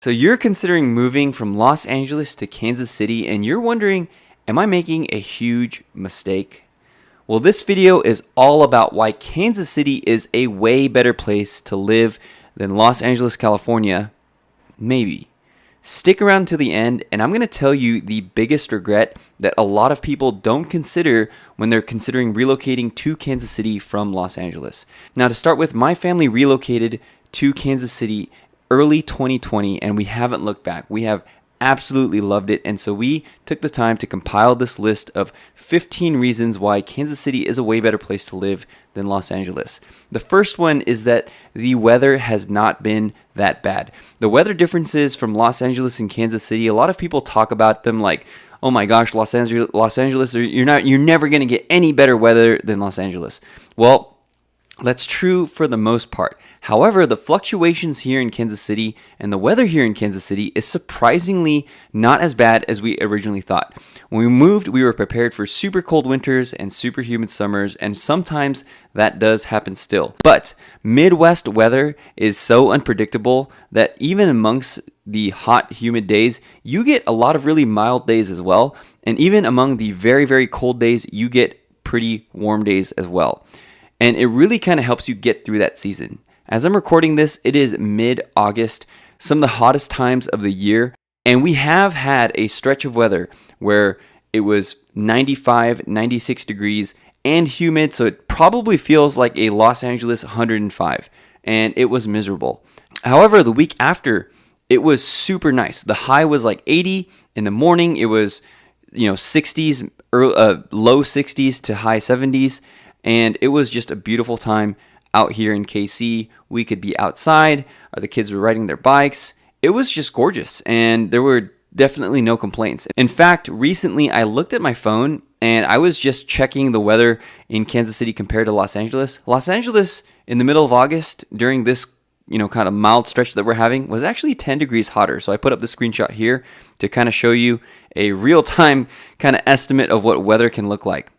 So you're considering moving from Los Angeles to Kansas City and you're wondering, am I making a huge mistake? Well, this video is all about why Kansas City is a way better place to live than Los Angeles, California. Maybe. Stick around to the end and I'm going to tell you the biggest regret that a lot of people don't consider when they're considering relocating to Kansas City from Los Angeles. Now, to start with, my family relocated to Kansas City early 2020 and we haven't looked back. We have absolutely loved it, and so we took the time to compile this list of 15 reasons why Kansas City is a way better place to live than Los Angeles. The first one is that the weather has not been that bad. The weather differences from Los Angeles and Kansas City, a lot of people talk about them like, oh my gosh, Los Angeles, you're never going to get any better weather than Los Angeles. Well, that's true for the most part. However, the fluctuations here in Kansas City and the weather here in Kansas City is surprisingly not as bad as we originally thought. When we moved, we were prepared for super cold winters and super humid summers, and sometimes that does happen still. But Midwest weather is so unpredictable that even amongst the hot, humid days, you get a lot of really mild days as well. And even among the very, very cold days, you get pretty warm days as well. And it really kind of helps you get through that season. As I'm recording this, it is mid-August, some of the hottest times of the year, and we have had a stretch of weather where it was 95, 96 degrees and humid, so it probably feels like a Los Angeles 105, and it was miserable. However, the week after, it was super nice. The high was like 80 in the morning. It was, 60s, low 60s to high 70s. And it was just a beautiful time out here in KC. We could be outside, or the kids were riding their bikes. It was just gorgeous, and there were definitely no complaints. In fact, recently I looked at my phone, and I was just checking the weather in Kansas City compared to Los Angeles. Los Angeles, in the middle of August, during this kind of mild stretch that we're having, was actually 10 degrees hotter. So I put up the screenshot here to kind of show you a real-time kind of estimate of what weather can look like.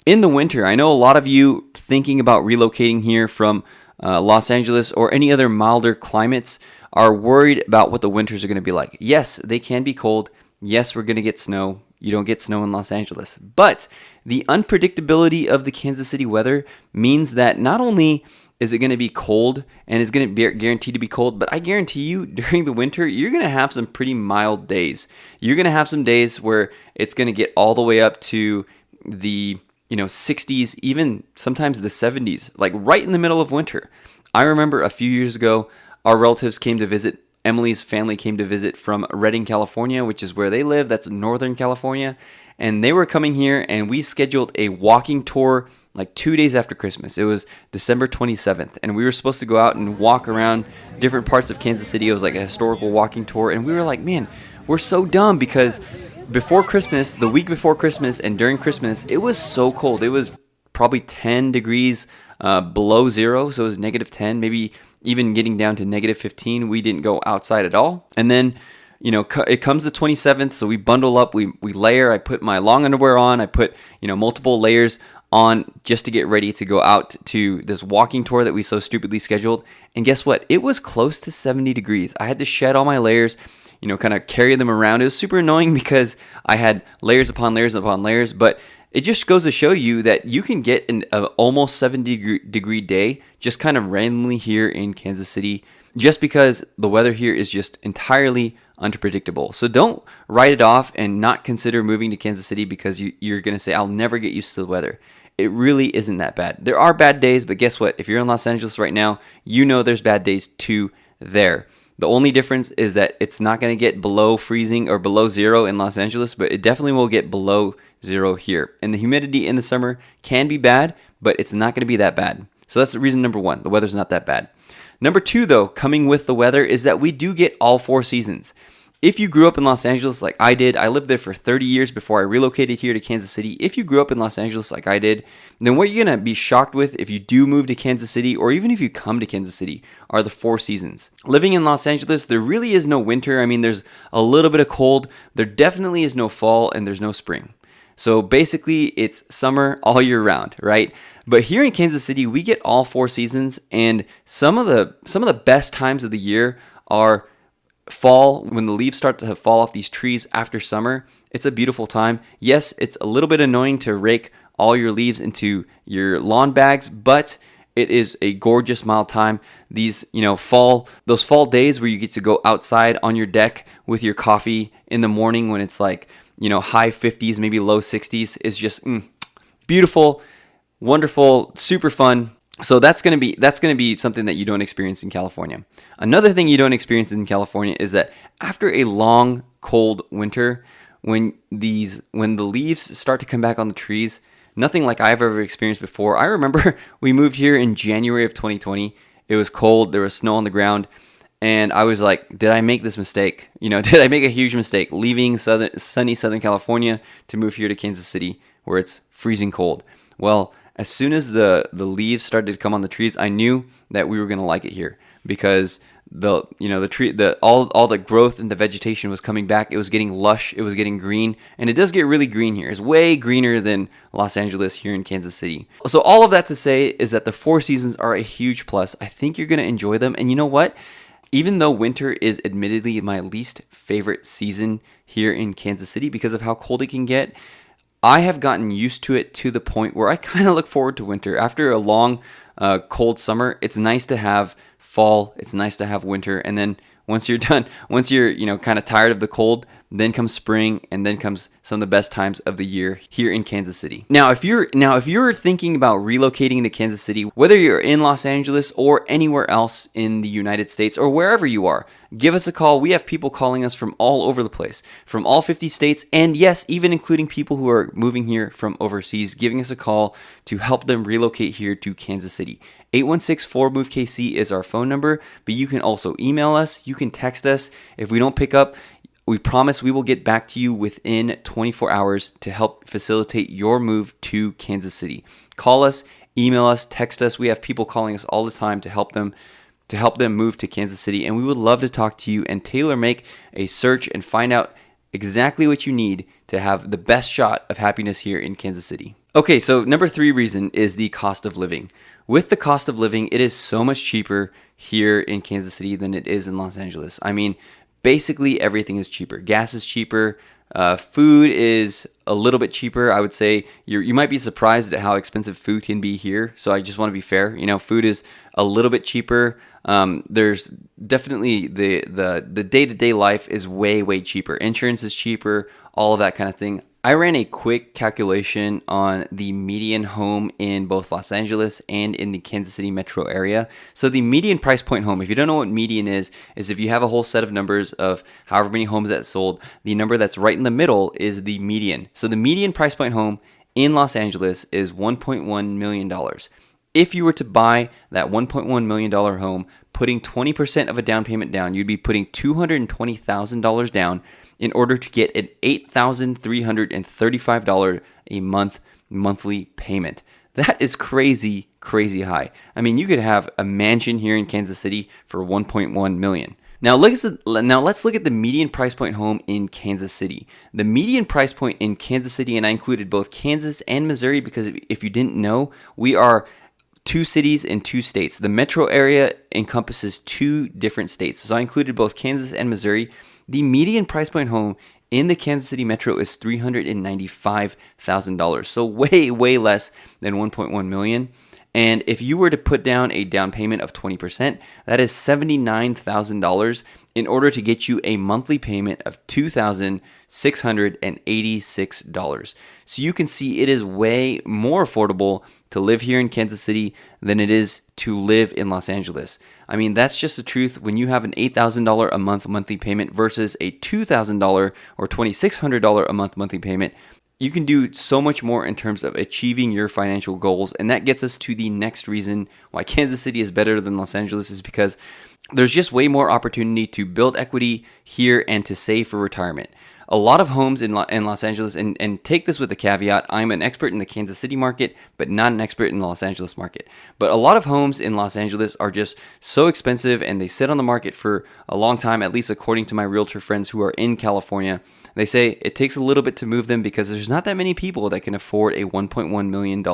In the winter, I know a lot of you thinking about relocating here from Los Angeles or any other milder climates are worried about what the winters are going to be like. Yes, they can be cold. Yes, we're going to get snow. You don't get snow in Los Angeles. But the unpredictability of the Kansas City weather means that not only is it going to be cold and is going to be guaranteed to be cold, but I guarantee you during the winter, you're going to have some pretty mild days. You're going to have some days where it's going to get all the way up to the 60s, even sometimes the 70s, like right in the middle of winter. I remember a few years ago, our relatives came to visit. Emily's family came to visit from Redding, California, which is where they live. That's Northern California. And they were coming here, and we scheduled a walking tour like 2 days after Christmas. It was December 27th, and we were supposed to go out and walk around different parts of Kansas City. It was like a historical walking tour, and we were like, man, we're so dumb because before Christmas, the week before Christmas and during Christmas, it was so cold. It was probably 10 degrees below zero, so it was negative 10, maybe even getting down to negative 15. We didn't go outside at all. And then, it comes the 27th, so we bundle up, we layer. I put my long underwear on. I put, multiple layers on just to get ready to go out to this walking tour that we so stupidly scheduled. And guess what? It was close to 70 degrees. I had to shed all my layers, kind of carry them around. It was super annoying because I had layers upon layers upon layers, but it just goes to show you that you can get an almost 70-degree day just kind of randomly here in Kansas City just because the weather here is just entirely unpredictable. So don't write it off and not consider moving to Kansas City because you're going to say, I'll never get used to the weather. It really isn't that bad. There are bad days, but guess what? If you're in Los Angeles right now, there's bad days too there. The only difference is that it's not going to get below freezing or below zero in Los Angeles, but it definitely will get below zero here. And the humidity in the summer can be bad, but it's not going to be that bad. So that's reason number one. The weather's not that bad. Number two, though, coming with the weather is that we do get all four seasons. If you grew up in Los Angeles like I did, I lived there for 30 years before I relocated here to Kansas City. If you grew up in Los Angeles like I did, then what you're going to be shocked with if you do move to Kansas City, or even if you come to Kansas City, are the four seasons. Living in Los Angeles, there really is no winter. I mean, there's a little bit of cold. There definitely is no fall, and there's no spring. So basically, it's summer all year round, right? But here in Kansas City, we get all four seasons, and some of the best times of the year are fall, when the leaves start to fall off these trees after summer, it's a beautiful time. Yes, it's a little bit annoying to rake all your leaves into your lawn bags, but it is a gorgeous, mild time. These, those fall days where you get to go outside on your deck with your coffee in the morning when it's like, high 50s, maybe low 60s, is just beautiful, wonderful, super fun. So that's gonna be something that you don't experience in California. Another thing you don't experience in California is that after a long, cold winter, when the leaves start to come back on the trees, nothing like I've ever experienced before. I remember we moved here in January of 2020. It was cold. There was snow on the ground. And I was like, did I make this mistake? Did I make a huge mistake leaving sunny Southern California to move here to Kansas City where it's freezing cold? Well, as soon as the leaves started to come on the trees, I knew that we were going to like it here because all the growth and the vegetation was coming back. It was getting lush, it was getting green, and it does get really green here. It's way greener than Los Angeles here in Kansas City. So all of that to say is that the four seasons are a huge plus. I think you're going to enjoy them. And you know what? Even though winter is admittedly my least favorite season here in Kansas City because of how cold it can get, I have gotten used to it to the point where I kind of look forward to winter. After a long, cold summer, it's nice to have fall, it's nice to have winter, and then once you're done, once you're kind of tired of the cold, then comes spring, and then comes some of the best times of the year here in Kansas City. Now, if you're thinking about relocating to Kansas City, whether you're in Los Angeles or anywhere else in the United States or wherever you are, give us a call. We have people calling us from all over the place, from all 50 states, and yes, even including people who are moving here from overseas, giving us a call to help them relocate here to Kansas City. 816-4MOVE-KC is our phone number, but you can also email us, you can text us. If we don't pick up, we promise we will get back to you within 24 hours to help facilitate your move to Kansas City. Call us, email us, text us. We have people calling us all the time to help them move to Kansas City, and we would love to talk to you and tailor make a search and find out exactly what you need to have the best shot of happiness here in Kansas City. Okay, so number 3 reason is the cost of living. With the cost of living, it is so much cheaper here in Kansas City than it is in Los Angeles. I mean, basically everything is cheaper. Gas is cheaper. Food is a little bit cheaper. I would say you might be surprised at how expensive food can be here. So I just want to be fair. Food is a little bit cheaper. There's definitely the day-to-day life is way, way cheaper. Insurance is cheaper, all of that kind of thing. I ran a quick calculation on the median home in both Los Angeles and in the Kansas City metro area. So the median price point home, if you don't know what median is if you have a whole set of numbers of however many homes that sold, the number that's right in the middle is the median. So the median price point home in Los Angeles is $1.1 million. If you were to buy that $1.1 million home, putting 20% of a down payment down, you'd be putting $220,000 down in order to get an $8,335 a month monthly payment. That is crazy, crazy high. I mean, you could have a mansion here in Kansas City for $1.1 million. Now let's look at the median price point home in Kansas City. The median price point in Kansas City, and I included both Kansas and Missouri because if you didn't know, we are 2 cities in 2 states. The metro area encompasses 2 different states. So I included both Kansas and Missouri. The median price point home in the Kansas City metro is $395,000. So way, way less than $1.1 million. And if you were to put down a down payment of 20%, that is $79,000 in order to get you a monthly payment of $2,686. So you can see it is way more affordable to live here in Kansas City than it is to live in Los Angeles. I mean, that's just the truth. When you have an $8,000 a month monthly payment versus a $2,000 or $2,600 a month monthly payment, you can do so much more in terms of achieving your financial goals. And that gets us to the next reason why Kansas City is better than Los Angeles is because there's just way more opportunity to build equity here and to save for retirement. A lot of homes in Los Angeles, and take this with a caveat, I'm an expert in the Kansas City market, but not an expert in the Los Angeles market. But a lot of homes in Los Angeles are just so expensive and they sit on the market for a long time, at least according to my realtor friends who are in California. They say it takes a little bit to move them because there's not that many people that can afford a $1.1 million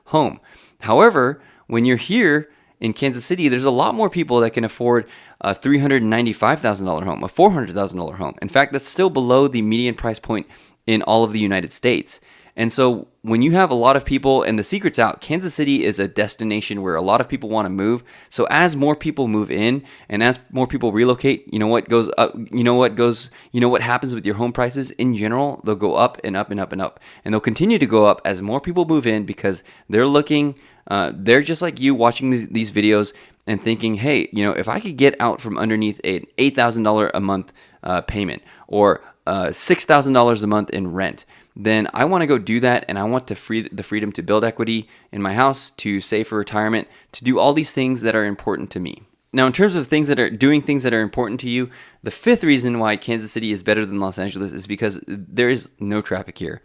home. However, when you're here in Kansas City, there's a lot more people that can afford a $395,000 home, a $400,000 home. In fact, that's still below the median price point in all of the United States. And so when you have a lot of people, and the secret's out, Kansas City is a destination where a lot of people want to move. So as more people move in and as more people relocate, you know what goes up, you know what happens with your home prices in general, they'll go up and up and up and up. And they'll continue to go up as more people move in because they're looking, they're just like you watching these videos and thinking, hey, if I could get out from underneath an $8,000 a month payment or $6,000 a month in rent, then I want to go do that, and I want the freedom to build equity in my house, to save for retirement, to do all these things that are important to me. Now, in terms of things that are important to you, the fifth reason why Kansas City is better than Los Angeles is because there is no traffic here.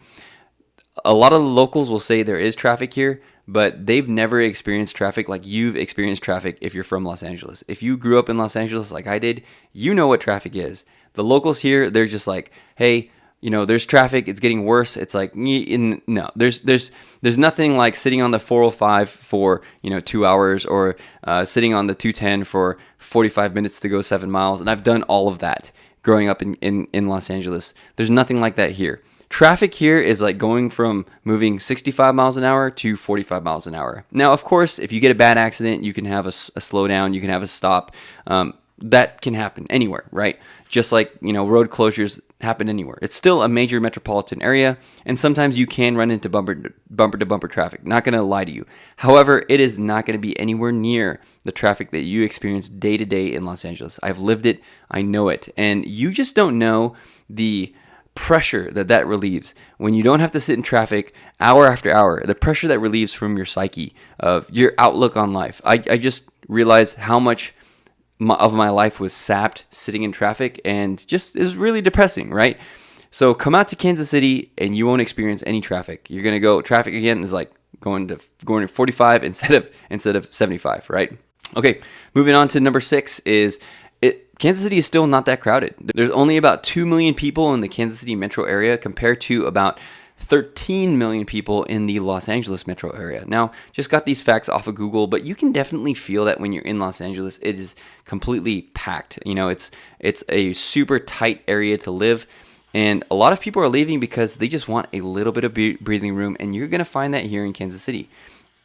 A lot of the locals will say there is traffic here, but they've never experienced traffic like you've experienced traffic if you're from Los Angeles. If you grew up in Los Angeles like I did, you know what traffic is. The locals here, they're just like, hey, there's traffic. It's getting worse. It's like, no, there's nothing like sitting on the 405 for 2 hours or sitting on the 210 for 45 minutes to go 7 miles. And I've done all of that growing up in Los Angeles. There's nothing like that here. Traffic here is like going from moving 65 miles an hour to 45 miles an hour. Now, of course, if you get a bad accident, you can have a slowdown, you can have a stop. That can happen anywhere, right? Just like, road closures happen anywhere. It's still a major metropolitan area, and sometimes you can run into bumper-to-bumper traffic. Not going to lie to you. However, it is not going to be anywhere near the traffic that you experience day to day in Los Angeles. I've lived it. I know it. And you just don't know the pressure that relieves when you don't have to sit in traffic hour after hour. The pressure that relieves from your psyche, of your outlook on life. I just realized how much of my life was sapped sitting in traffic, and just is really depressing, right? So come out to Kansas City and you won't experience any traffic. You're gonna go, traffic again is like going to 45 instead of 75, right? Okay, moving on to number 6 is Kansas City is still not that crowded. There's only about 2 million people in the Kansas City metro area compared to about 13 million people in the Los Angeles metro area. Now, just got these facts off of Google, but you can definitely feel that when you're in Los Angeles, it is completely packed. It's a super tight area to live, and a lot of people are leaving because they just want a little bit of breathing room, and you're going to find that here in Kansas City.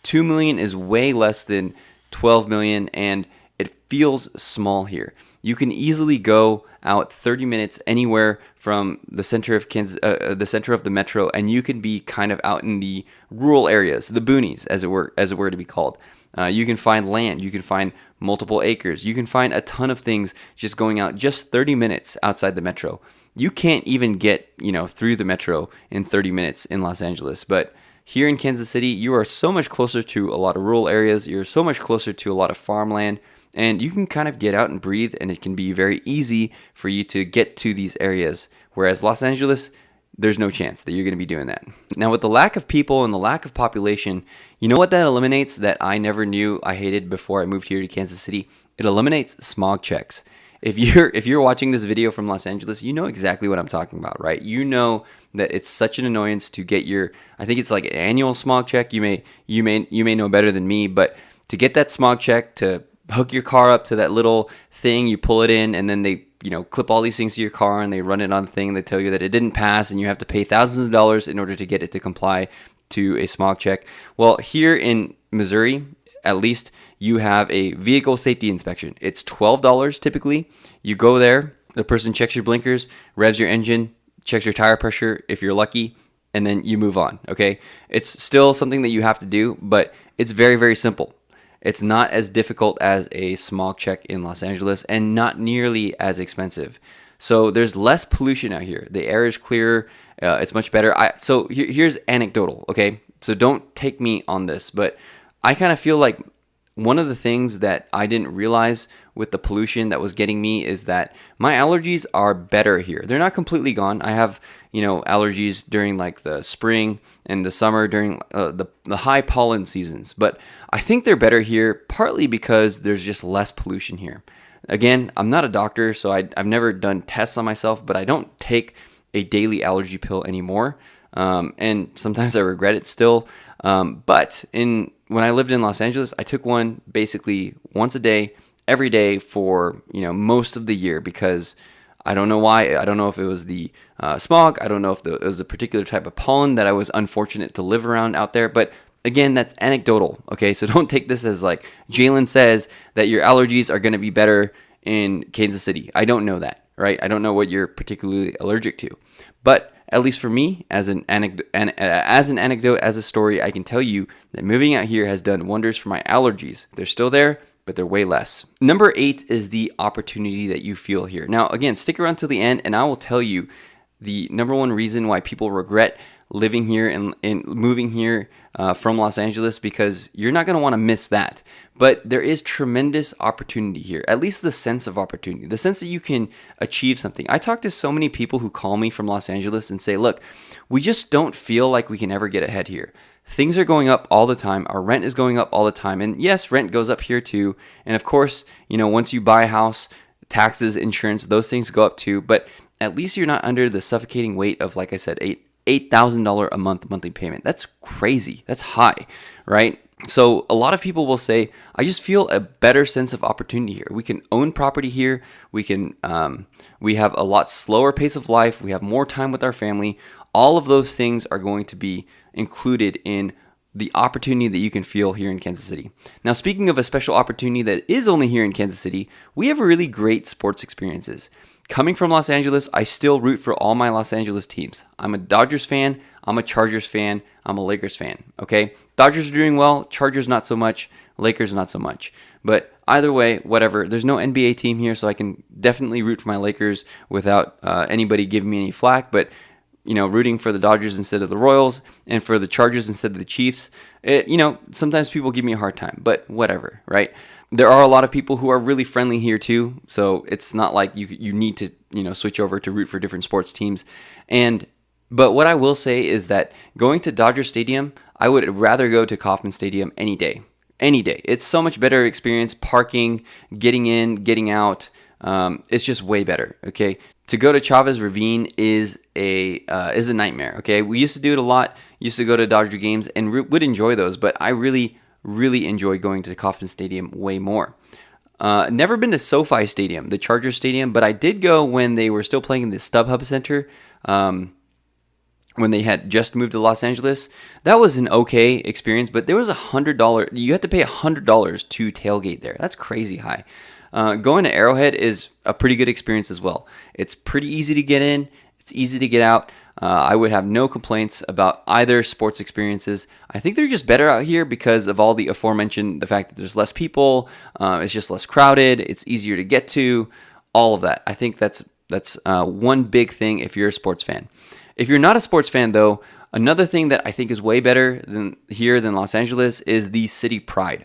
2 million is way less than 12 million, and it feels small here. You can easily go out 30 minutes anywhere from the center of Kansas, the center of the metro, and you can be kind of out in the rural areas, the boonies, as it were to be called. You can find land, you can find multiple acres, you can find a ton of things just going out just 30 minutes outside the metro. You can't even get through the metro in 30 minutes in Los Angeles, but here in Kansas City, you are so much closer to a lot of rural areas. You're so much closer to a lot of farmland. And you can kind of get out and breathe, and it can be very easy for you to get to these areas. Whereas Los Angeles, there's no chance that you're going to be doing that. Now, with the lack of people and the lack of population, you know what that eliminates that I never knew I hated before I moved here to Kansas City? It eliminates smog checks. If you're watching this video from Los Angeles, you know exactly what I'm talking about, right? You know that it's such an annoyance to get I think it's like an annual smog check. You may know better than me, but to get that smog check, to hook your car up to that little thing, you pull it in, and then they clip all these things to your car, and they run it on the thing, and they tell you that it didn't pass, and you have to pay thousands of dollars in order to get it to comply to a smog check. Well, here in Missouri, at least, you have a vehicle safety inspection. It's $12 typically. You go there, the person checks your blinkers, revs your engine, checks your tire pressure if you're lucky, and then you move on, okay? It's still something that you have to do, but it's very, very simple. It's not as difficult as a smog check in Los Angeles, and not nearly as expensive. So there's less pollution out here. The air is clearer. It's much better. So here's anecdotal, okay? So don't take me on this, but I kind of feel like one of the things that I didn't realize with the pollution that was getting me is that my allergies are better here. They're not completely gone. I have, allergies during like the spring and the summer during the high pollen seasons, but I think they're better here partly because there's just less pollution here. Again, I'm not a doctor, so I've never done tests on myself, but I don't take a daily allergy pill anymore. And sometimes I regret it still. But in when I lived in Los Angeles, I took one basically once a day, every day for, most of the year because I don't know why. I don't know if it was the smog. I don't know if it was a particular type of pollen that I was unfortunate to live around out there. But again, that's anecdotal. Okay, so don't take this as like Jaylenn says that your allergies are going to be better in Kansas City. I don't know that, right? I don't know what you're particularly allergic to. But at least for me, as an anecdote, as a story, I can tell you that moving out here has done wonders for my allergies. They're still there, but they're way less. Number 8 is the opportunity that you feel here. Now, again, stick around till the end, and I will tell you the number one reason why people regret living here and moving here from Los Angeles, because you're not going to want to miss that. But there is tremendous opportunity here, at least the sense of opportunity, the sense that you can achieve something. I talk to so many people who call me from Los Angeles and say, look, we just don't feel like we can ever get ahead here. Things are going up all the time. Our rent is going up all the time. And yes, rent goes up here too. And of course, once you buy a house, taxes, insurance, those things go up too. But at least you're not under the suffocating weight of, like I said, $8,000 a month monthly payment. That's crazy. That's high, right? So a lot of people will say, I just feel a better sense of opportunity here. We can own property here. We have a lot slower pace of life. We have more time with our family. All of those things are going to be included in the opportunity that you can feel here in Kansas City. Now, speaking of a special opportunity that is only here in Kansas City, we have really great sports experiences. Coming from Los Angeles, I still root for all my Los Angeles teams. I'm a Dodgers fan, I'm a Chargers fan, I'm a Lakers fan, okay? Dodgers are doing well, Chargers not so much, Lakers not so much. But either way, whatever, there's no NBA team here, so I can definitely root for my Lakers without anybody giving me any flack. But rooting for the Dodgers instead of the Royals and for the Chargers instead of the Chiefs, sometimes people give me a hard time, but whatever, right? There are a lot of people who are really friendly here too, so it's not like you need to, switch over to root for different sports teams. But what I will say is that going to Dodger Stadium, I would rather go to Kauffman Stadium any day. Any day. It's so much better experience, parking, getting in, getting out. It's just way better, okay? To go to Chavez Ravine is a nightmare, okay? We used to do it a lot, used to go to Dodger games and would enjoy those, but I really enjoy going to the Kauffman Stadium way more. Never been to SoFi Stadium, the Chargers Stadium, but I did go when they were still playing in the StubHub Center, when they had just moved to Los Angeles. That was an okay experience, but there was $100, you had to pay $100 to tailgate there. That's crazy high. Going to Arrowhead is a pretty good experience as well. It's pretty easy to get in. It's easy to get out. I would have no complaints about either sports experiences. I think they're just better out here because of all the aforementioned, the fact that there's less people, it's just less crowded, it's easier to get to, all of that. I think that's one big thing if you're a sports fan. If you're not a sports fan though, another thing that I think is way better than Los Angeles is the city pride.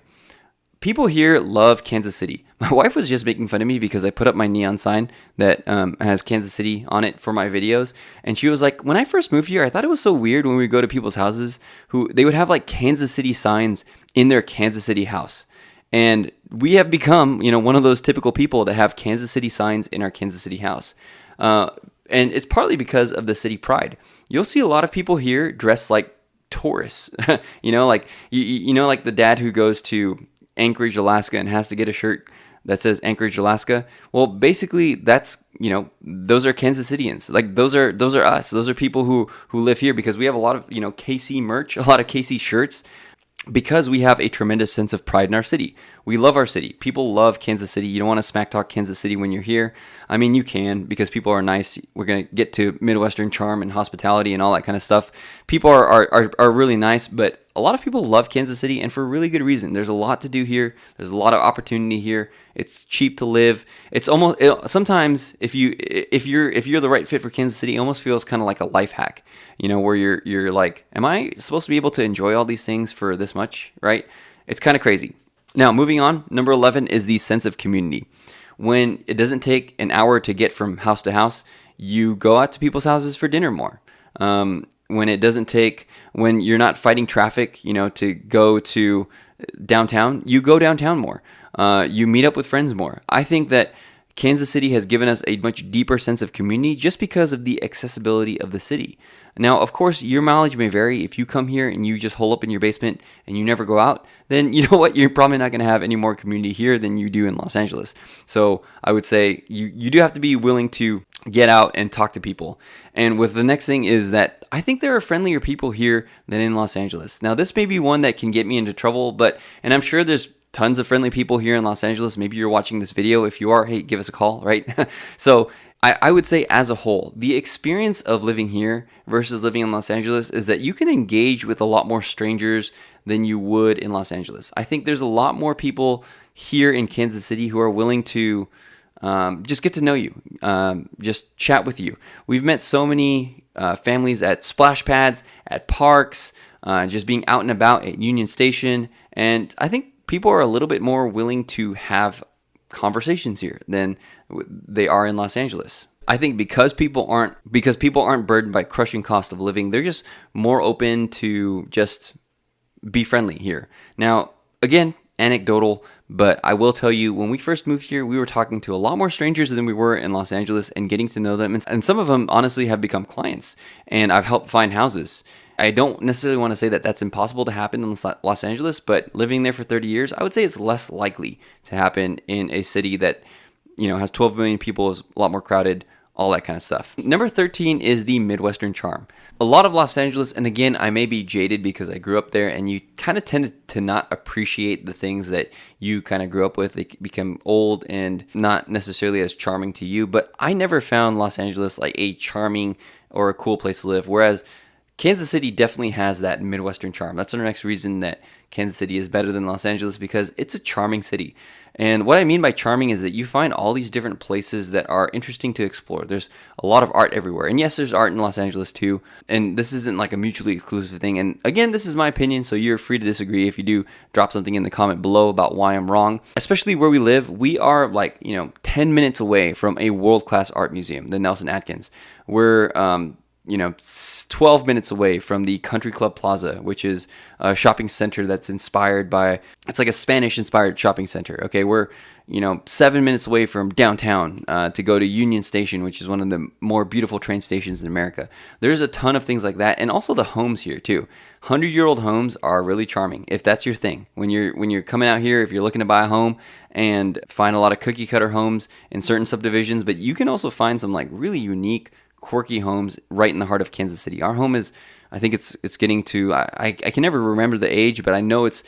People here love Kansas City. My wife was just making fun of me because I put up my neon sign that has Kansas City on it for my videos. And she was like, when I first moved here, I thought it was so weird when we go to people's houses who they would have like Kansas City signs in their Kansas City house. And we have become, one of those typical people that have Kansas City signs in our Kansas City house. And it's partly because of the city pride. You'll see a lot of people here dressed like tourists, like the dad who goes to Anchorage, Alaska, and has to get a shirt that says Anchorage, Alaska. Well, basically, that's those are Kansas Cityans. Like those are us. Those are people who live here because we have a lot of KC merch, a lot of KC shirts, because we have a tremendous sense of pride in our city. We love our city. People love Kansas City. You don't want to smack talk Kansas City when you're here. I mean, you can because people are nice. We're going to get to Midwestern charm and hospitality and all that kind of stuff. People are really nice, but a lot of people love Kansas City, and for a really good reason. There's a lot to do here. There's a lot of opportunity here. It's cheap to live. It's sometimes if you're the right fit for Kansas City, it almost feels kind of like a life hack. Where you're like, am I supposed to be able to enjoy all these things for this much, right? It's kind of crazy. Now, moving on, number 11 is the sense of community. When it doesn't take an hour to get from house to house, you go out to people's houses for dinner more. When you're not fighting traffic, to go to downtown, you go downtown more. You meet up with friends more. I think that Kansas City has given us a much deeper sense of community just because of the accessibility of the city. Now, of course, your mileage may vary. If you come here and you just hole up in your basement and you never go out, then you know what? You're probably not going to have any more community here than you do in Los Angeles. So I would say you do have to be willing to get out and talk to people. And with the next thing is that I think there are friendlier people here than in Los Angeles. Now, this may be one that can get me into trouble, and I'm sure there's tons of friendly people here in Los Angeles. Maybe you're watching this video. If you are, hey, give us a call, right? So I would say as a whole, the experience of living here versus living in Los Angeles is that you can engage with a lot more strangers than you would in Los Angeles. I think there's a lot more people here in Kansas City who are willing to just get to know you, just chat with you. We've met so many families at splash pads, at parks, just being out and about at Union Station. And I think people are a little bit more willing to have conversations here than they are in Los Angeles. I think because people aren't burdened by crushing cost of living, they're just more open to just be friendly here. Now, again, anecdotal, but I will tell you, when we first moved here, we were talking to a lot more strangers than we were in Los Angeles and getting to know them. And some of them honestly have become clients, and I've helped find houses. I don't necessarily want to say that that's impossible to happen in Los Angeles, but living there for 30 years, I would say it's less likely to happen in a city that, has 12 million people, is a lot more crowded, all that kind of stuff. Number 13 is the Midwestern charm. A lot of Los Angeles, and again, I may be jaded because I grew up there, and you kind of tend to not appreciate the things that you kind of grew up with. They become old and not necessarily as charming to you, but I never found Los Angeles like a charming or a cool place to live, whereas Kansas City definitely has that Midwestern charm. That's the next reason that Kansas City is better than Los Angeles, because it's a charming city. And what I mean by charming is that you find all these different places that are interesting to explore. There's a lot of art everywhere. And yes, there's art in Los Angeles too. And this isn't like a mutually exclusive thing. And again, this is my opinion, so you're free to disagree. If you do, drop something in the comment below about why I'm wrong. Especially where we live, we are 10 minutes away from a world-class art museum, the Nelson Atkins. We're 12 minutes away from the Country Club Plaza, which is a shopping center that's inspired by, it's like a Spanish-inspired shopping center. Okay, we're 7 minutes away from downtown to go to Union Station, which is one of the more beautiful train stations in America. There's a ton of things like that, and also the homes here too. 100-year-old homes are really charming if that's your thing. When you're coming out here, if you're looking to buy a home, and find a lot of cookie cutter homes in certain subdivisions, but you can also find some like really unique, quirky homes right in the heart of Kansas City. Our home is, I think it's getting to, I can never remember the age, but I know it's,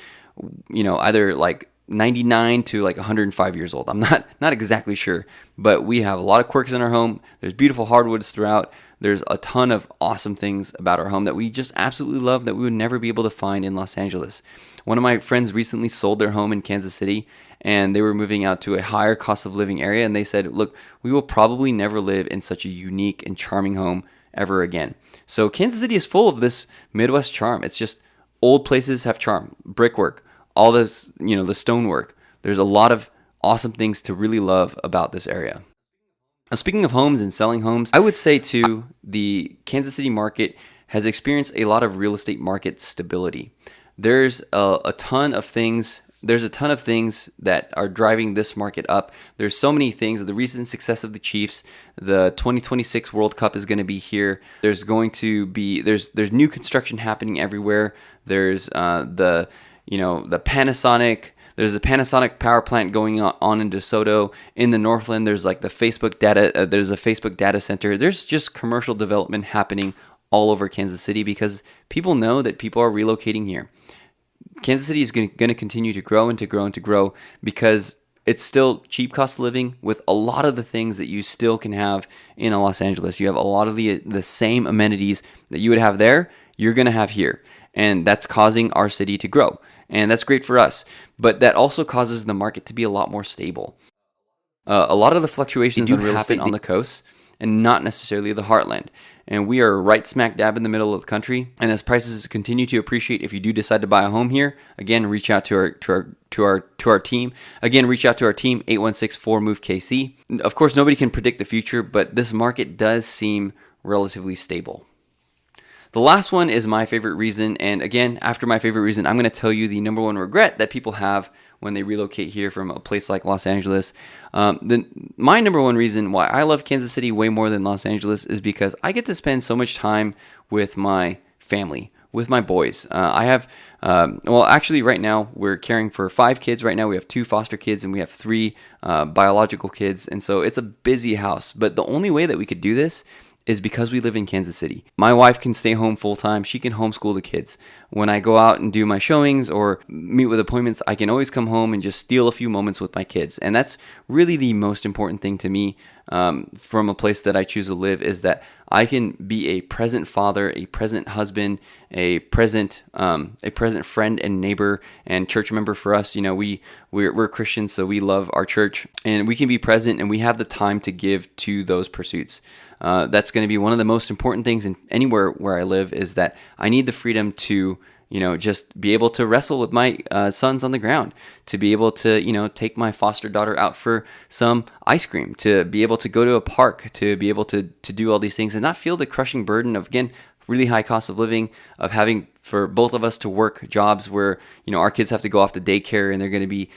either like 99 to like 105 years old. I'm not exactly sure, but we have a lot of quirks in our home. There's beautiful hardwoods throughout. There's a ton of awesome things about our home that we just absolutely love that we would never be able to find in Los Angeles. One of my friends recently sold their home in Kansas City, and they were moving out to a higher cost of living area, and they said, look, we will probably never live in such a unique and charming home ever again. So Kansas City is full of this Midwest charm. It's just old places have charm, brickwork, all this, the stonework. There's a lot of awesome things to really love about this area. Now, speaking of homes and selling homes, I would say too, the Kansas City market has experienced a lot of real estate market stability. There's a ton of things. There's a ton of things that are driving this market up. There's so many things. The recent success of the Chiefs, the 2026 World Cup is going to be here. There's going to be there's new construction happening everywhere. There's the Panasonic. There's a Panasonic power plant going on in DeSoto. In the Northland, there's like the Facebook data. There's a Facebook data center. There's just commercial development happening all over Kansas City because people know that people are relocating here. Kansas City is going to continue to grow and to grow and to grow because it's still cheap cost of living with a lot of the things that you still can have in Los Angeles. You have a lot of the same amenities that you would have there, you're going to have here. And that's causing our city to grow. And that's great for us. But that also causes the market to be a lot more stable. A lot of the fluctuations do happen on the coast and not necessarily the heartland. And we are right smack dab in the middle of the country. And as prices continue to appreciate, if you do decide to buy a home here, again, reach out to our team. Again, reach out to our team, 816-4MOVE-KC. Of course, nobody can predict the future, but this market does seem relatively stable. The last one is my favorite reason. And again, after my favorite reason, I'm going to tell you the number one regret that people have when they relocate here from a place like Los Angeles. My number one reason why I love Kansas City way more than Los Angeles is because I get to spend so much time with my family, with my boys. I have, well, actually right now we're caring for 5 kids. Right now we have 2 foster kids and we have 3 biological kids. And so it's a busy house. But the only way that we could do this is because we live in Kansas City. My wife can stay home full time. She can homeschool the kids. When I go out and do my showings or meet with appointments, I can always come home and just steal a few moments with my kids. And that's really the most important thing to me from a place that I choose to live, is that I can be a present father, a present husband, a present friend and neighbor and church member. For us, we're Christians, so we love our church, and we can be present and we have the time to give to those pursuits. That's going to be one of the most important things in anywhere where I live, is that I need the freedom to, just be able to wrestle with my sons on the ground, to be able to, take my foster daughter out for some ice cream, to be able to go to a park, to be able to do all these things and not feel the crushing burden of, again, really high cost of living, of having for both of us to work jobs where, our kids have to go off to daycare and they're going to be,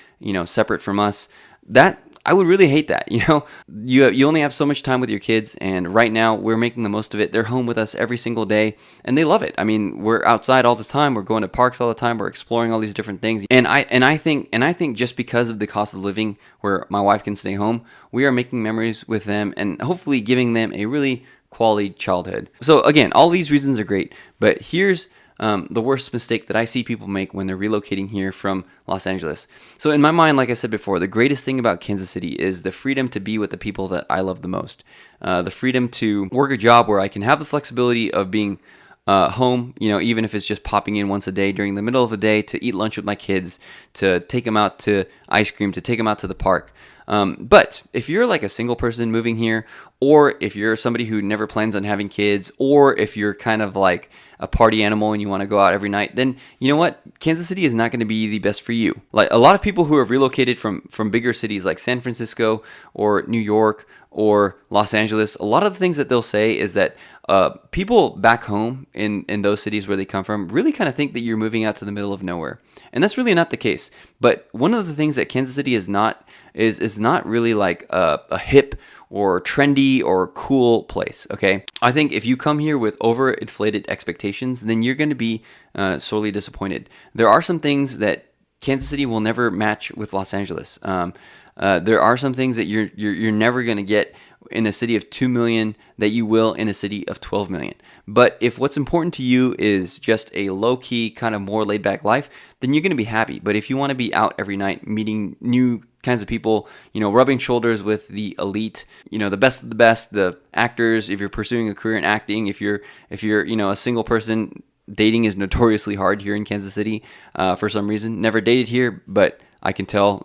separate from us. That I would really hate that. You only have so much time with your kids, and right now we're making the most of it. They're home with us every single day, and they love it. I mean, we're outside all the time. We're going to parks all the time. We're exploring all these different things. And I think just because of the cost of living, where my wife can stay home, we are making memories with them and hopefully giving them a really quality childhood. So again, all these reasons are great, but here's the worst mistake that I see people make when they're relocating here from Los Angeles. So in my mind, like I said before, the greatest thing about Kansas City is the freedom to be with the people that I love the most. The freedom to work a job where I can have the flexibility of being home, even if it's just popping in once a day during the middle of the day to eat lunch with my kids, to take them out to ice cream, to take them out to the park. But if you're like a single person moving here, or if you're somebody who never plans on having kids, or if you're kind of like a party animal and you want to go out every night, then you know what? Kansas City is not going to be the best for you. Like a lot of people who have relocated from bigger cities like San Francisco or New York or Los Angeles, a lot of the things that they'll say is that people back home in those cities where they come from really kind of think that you're moving out to the middle of nowhere. And that's really not the case. But one of the things that Kansas City is not really like a hip or trendy or cool place, okay? I think if you come here with overinflated expectations, then you're going to be sorely disappointed. There are some things that Kansas City will never match with Los Angeles. There are some things that you're never going to get in a city of 2 million that you will in a city of 12 million. But if what's important to you is just a low-key, kind of more laid-back life, then you're going to be happy. But if you want to be out every night, meeting new kinds of people, rubbing shoulders with the elite, the best of the best, the actors, if you're pursuing a career in acting, if you're a single person, dating is notoriously hard here in Kansas City for some reason. Never dated here, but I can tell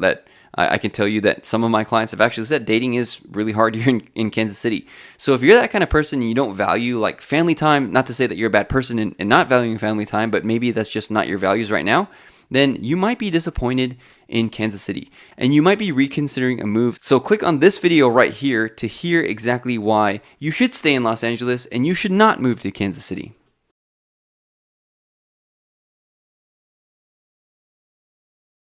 you that some of my clients have actually said dating is really hard here in Kansas City. So if you're that kind of person and you don't value like family time, not to say that you're a bad person in not valuing family time, but maybe that's just not your values right now, then you might be disappointed in Kansas City and you might be reconsidering a move. So click on this video right here to hear exactly why you should stay in Los Angeles and you should not move to Kansas City.